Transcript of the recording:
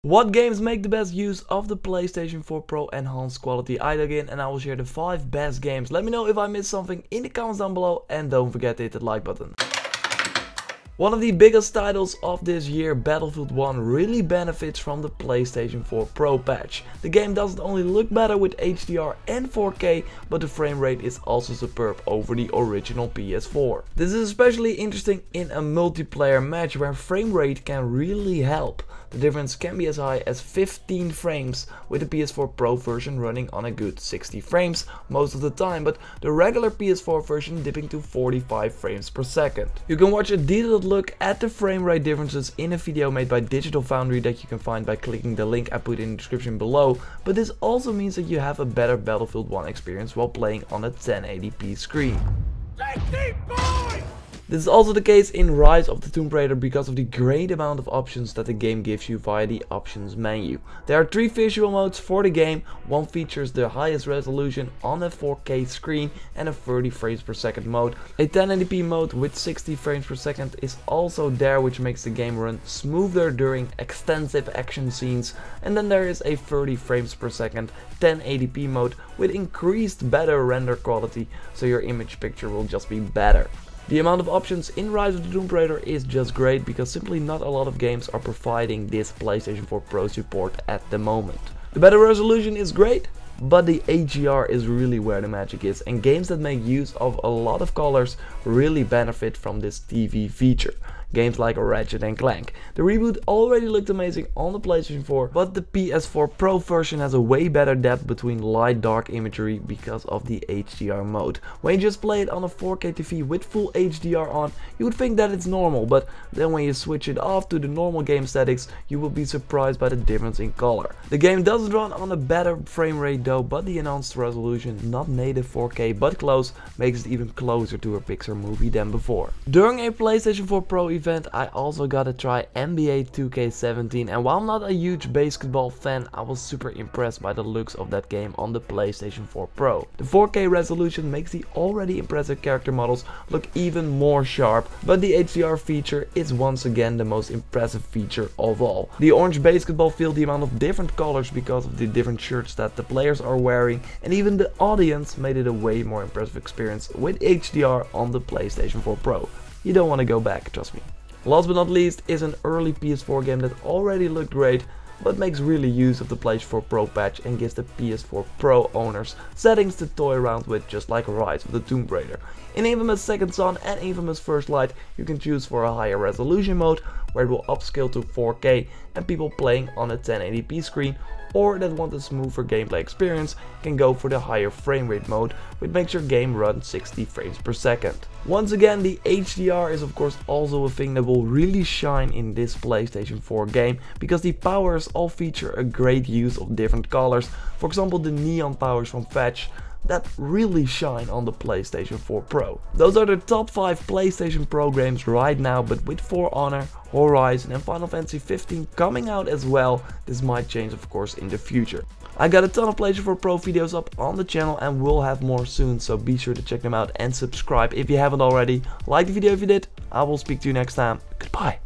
What games make the best use of the PlayStation 4 Pro enhanced quality? I dug in and I will share the 5 best games. Let me know if I missed something in the comments down below and don't forget to hit that like button. One of the biggest titles of this year, Battlefield 1, really benefits from the PlayStation 4 Pro patch. The game doesn't only look better with HDR and 4K, but the frame rate is also superb over the original PS4. This is especially interesting in a multiplayer match where frame rate can really help. The difference can be as high as 15 frames with the PS4 Pro version running on a good 60 frames most of the time, but the regular PS4 version dipping to 45 frames per second. You can watch a detailed look at the frame rate differences in a video made by Digital Foundry that you can find by clicking the link I put in the description below, but this also means that you have a better Battlefield 1 experience while playing on a 1080p screen. This is also the case in Rise of the Tomb Raider because of the great amount of options that the game gives you via the options menu. There are 3 visual modes for the game. One features the highest resolution on a 4K screen and a 30 frames per second mode. A 1080p mode with 60 frames per second is also there, which makes the game run smoother during extensive action scenes. And then there is a 30 frames per second 1080p mode with increased better render quality, so your image picture will just be better. The amount of options in Rise of the Tomb Raider is just great because simply not a lot of games are providing this PlayStation 4 Pro support at the moment. The better resolution is great, but the HDR is really where the magic is, and games that make use of a lot of colors really benefit from this TV feature. Games like Ratchet and Clank. The reboot already looked amazing on the PlayStation 4, but the PS4 Pro version has a way better depth between light-dark imagery because of the HDR mode. When you just play it on a 4K TV with full HDR on, you would think that it's normal, but then when you switch it off to the normal game settings, you will be surprised by the difference in color. The game does run on a better frame rate though, but the enhanced resolution, not native 4K but close, makes it even closer to a Pixar movie than before. During a PlayStation 4 Pro event, I also got to try NBA 2K17, and while I'm not a huge basketball fan, I was super impressed by the looks of that game on the PlayStation 4 Pro. The 4K resolution makes the already impressive character models look even more sharp, but the HDR feature is once again the most impressive feature of all. The orange basketball field, the amount of different colors because of the different shirts that the players are wearing, and even the audience made it a way more impressive experience with HDR on the PlayStation 4 Pro. You don't want to go back, trust me. Last but not least is an early PS4 game that already looked great, but makes really use of the PlayStation 4 Pro patch and gives the PS4 Pro owners settings to toy around with, just like Rise of the Tomb Raider. In Infamous Second Son and Infamous First Light, you can choose for a higher resolution mode where it will upscale to 4K, and people playing on a 1080p screen or that want a smoother gameplay experience can go for the higher frame rate mode, which makes your game run 60 frames per second. Once again, the HDR is of course also a thing that will really shine in this PlayStation 4 game, because the powers all feature a great use of different colors. For example, the neon powers from Fetch that really shine on the PlayStation 4 Pro. Those are the top 5 PlayStation Pro games right now, but with For Honor, Horizon and Final Fantasy 15 coming out as well, this might change of course in the future. I got a ton of PlayStation 4 Pro videos up on the channel and we'll have more soon, so be sure to check them out and subscribe if you haven't already. Like the video if you did. I will speak to you next time. Goodbye.